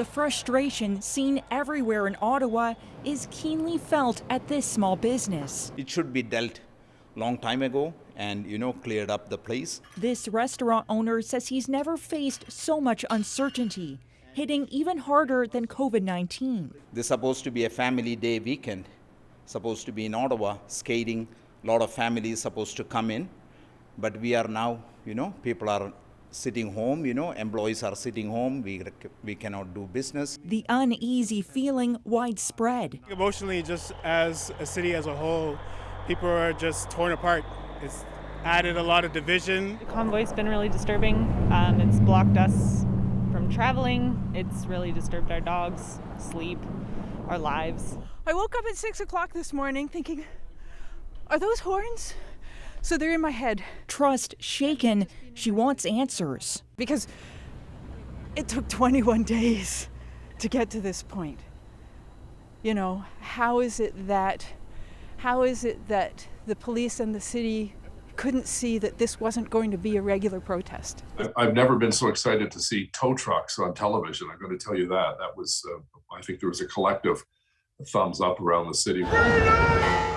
The frustration seen everywhere in Ottawa is keenly felt at this small business. It should be dealt long time ago and, cleared up the place. This restaurant owner says he's never faced so much uncertainty, hitting even harder than COVID-19. This is supposed to be a family day weekend, supposed to be in Ottawa, skating. A lot of families supposed to come in, but we are now, people are sitting home, employees are sitting home, we cannot do business. The uneasy feeling widespread. Emotionally, just as a city as a whole, people are just torn apart. It's added a lot of division. The convoy's been really disturbing. It's blocked us from traveling. It's really disturbed our dogs' sleep, our lives. I woke up at 6 o'clock this morning thinking, are those horns? So they're in my head. Trust shaken. She wants answers. Because it took 21 days to get to this point. How is it that the police and the city couldn't see that this wasn't going to be a regular protest? I've never been so excited to see tow trucks on television. I'm going to tell you that. That was, I think there was a collective thumbs up around the city.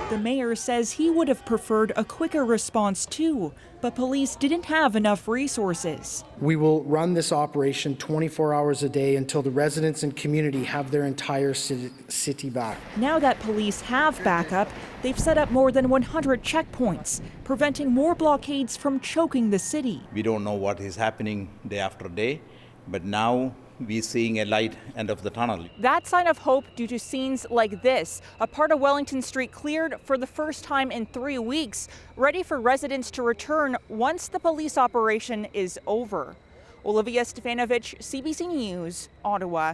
The mayor says he would have preferred a quicker response too, but police didn't have enough resources. We will run this operation 24 hours a day until the residents and community have their entire city back. Now that police have backup, they've set up more than 100 checkpoints, preventing more blockades from choking the city. We don't know what is happening day after day, but now we're seeing a light end of the tunnel. That sign of hope due to scenes like this, a part of Wellington Street cleared for the first time in 3 weeks, ready for residents to return once the police operation is over. Olivia Stefanovic, CBC News, Ottawa.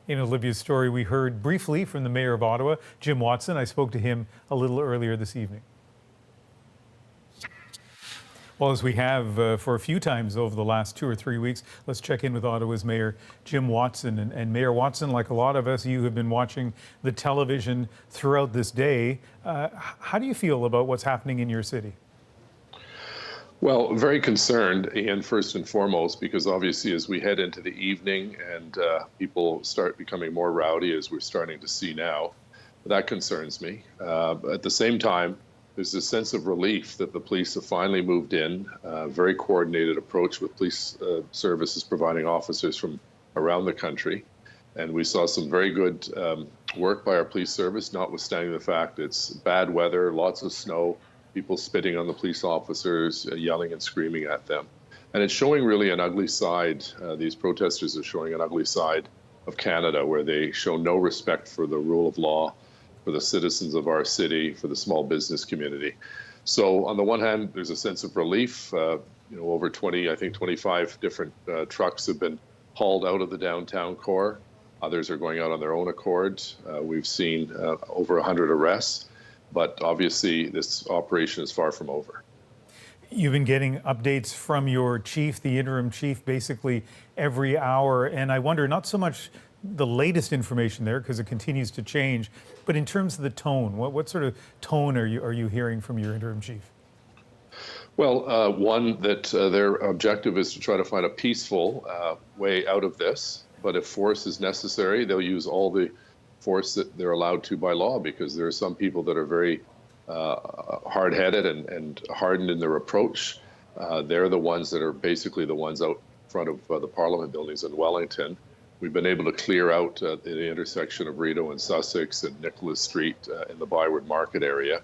In Olivia's story, we heard briefly from the Mayor of Ottawa, Jim Watson. I spoke to him a little earlier this evening. Well, as we have for a few times over the last 2 or 3 weeks, let's check in with Ottawa's Mayor, Jim Watson. And Mayor Watson, like a lot of us, you have been watching the television throughout this day. How do you feel about what's happening in your city? Well, very concerned, Ian, first and foremost, because obviously as we head into the evening and people start becoming more rowdy, as we're starting to see now, that concerns me. At the same time, there's a sense of relief that the police have finally moved in, a very coordinated approach with police services providing officers from around the country. And we saw some very good work by our police service, notwithstanding the fact it's bad weather, lots of snow, people spitting on the police officers, yelling and screaming at them. And it's showing really an ugly side. These protesters are showing an ugly side of Canada, where they show no respect for the rule of law, for the citizens of our city, for the small business community. So on the one hand, there's a sense of relief. Over 25 different trucks have been hauled out of the downtown core. Others are going out on their own accord. We've seen over 100 arrests, but obviously this operation is far from over. You've been getting updates from your chief, the interim chief, basically every hour. And I wonder, not so much the latest information there, because it continues to change, but in terms of the tone, what sort of tone are you hearing from your interim chief? Well, one, that their objective is to try to find a peaceful way out of this, but if force is necessary, they'll use all the force that they're allowed to by law, because there are some people that are very hard-headed and hardened in their approach. They're the ones that are basically the ones out front of the Parliament buildings in Wellington. We've been able to clear out the intersection of Rideau and Sussex and Nicholas Street in the Byward Market area.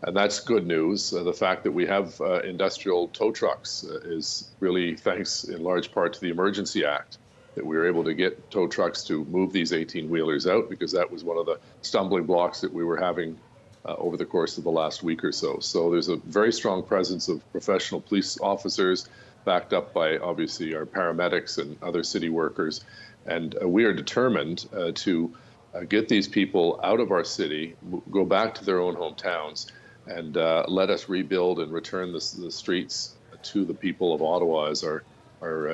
And that's good news. The fact that we have industrial tow trucks is really thanks in large part to the Emergency Act, that we were able to get tow trucks to move these 18-wheelers out, because that was one of the stumbling blocks that we were having over the course of the last week or so. So there's a very strong presence of professional police officers, backed up by obviously our paramedics and other city workers. And we are determined to get these people out of our city, go back to their own hometowns, and let us rebuild and return the streets to the people of Ottawa, as our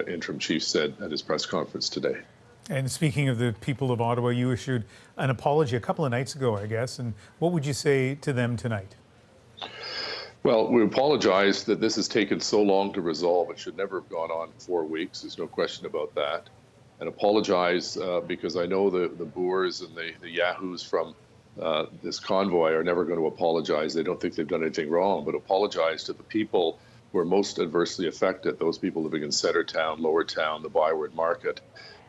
interim chief said at his press conference today. And speaking of the people of Ottawa, you issued an apology a couple of nights ago, I guess. And what would you say to them tonight? Well, we apologize that this has taken so long to resolve. It should never have gone on 4 weeks. There's no question about that. and apologize because I know the boors and the yahoos from this convoy are never going to apologize. They don't think they've done anything wrong, but apologize to the people who are most adversely affected, those people living in Centertown, Lower Town, the Byward Market,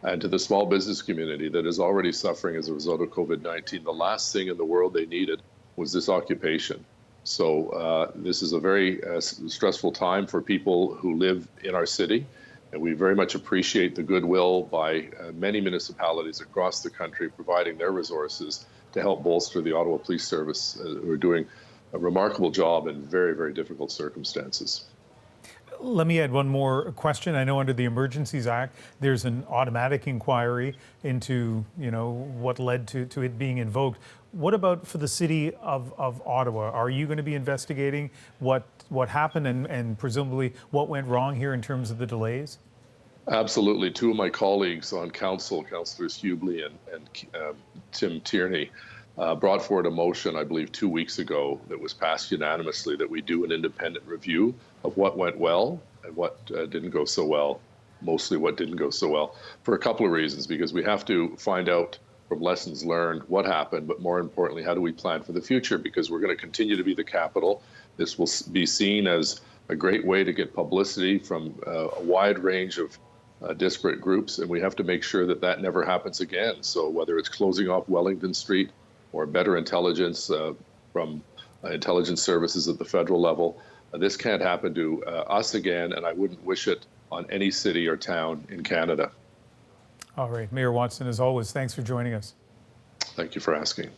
and to the small business community that is already suffering as a result of COVID-19. The last thing in the world they needed was this occupation. So this is a very stressful time for people who live in our city, and we very much appreciate the goodwill by many municipalities across the country providing their resources to help bolster the Ottawa Police Service, who are doing a remarkable job in very, very difficult circumstances. Let me add one more question. I know under the Emergencies Act, there's an automatic inquiry into, what led to it being invoked. What about for the city of Ottawa? Are you going to be investigating what happened and presumably what went wrong here in terms of the delays? Absolutely. Two of my colleagues on council, Councillors Hubley and Tim Tierney, brought forward a motion, I believe 2 weeks ago, that was passed unanimously, that we do an independent review of what went well and what didn't go so well, mostly what didn't go so well, for a couple of reasons. Because we have to find out from lessons learned what happened, but more importantly, how do we plan for the future? Because we're going to continue to be the capital. This will be seen as a great way to get publicity from a wide range of disparate groups, and we have to make sure that that never happens again. So whether it's closing off Wellington Street or better intelligence from intelligence services at the federal level, this can't happen to us again, and I wouldn't wish it on any city or town in Canada. All right, Mayor Watson, as always, thanks for joining us. Thank you for asking.